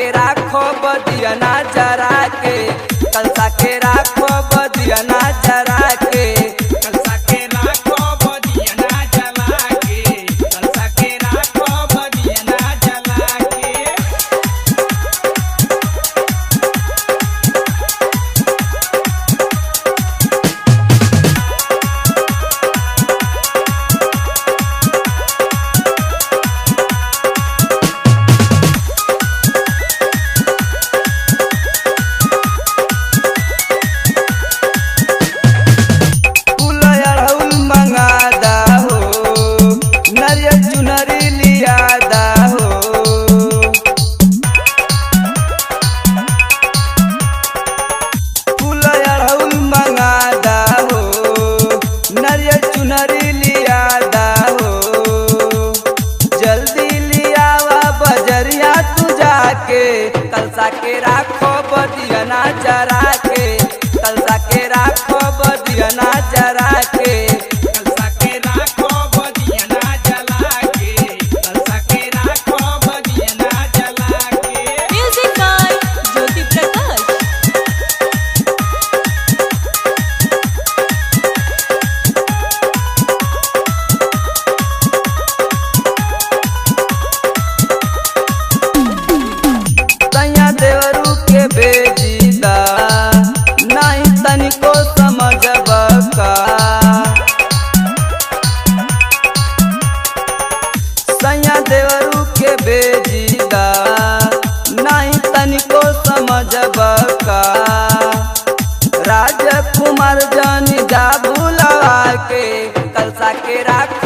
के राखो बदिया ना जरा के, कलसा के राखो बदिया ना जरा के, कलसा के राखो बदिया ना जला के, कलसा के राखो बदिया ना जला के। चुनरी लिया दा हो, फूल अड़हुल मंगा दा हो, नरियल चुनरी लिया दा हो। जल्दी लियावा बजरिया तू जाके, कलसा के राखो बदिया ना जरा के, कलसा के राखो बदिया ना जरा के, कलसा के राखो बदिया ना जला के, कलसा के राखो बदिया ना जला के। Music by Jyoti Prakash. तैया देवरू के बेजीदा नहीं तनिको समझबका, सैया देवरू के बेजीदा नहीं तनिको समझबका। राजकुमार जानी जा भुलवा के, कलसा के राख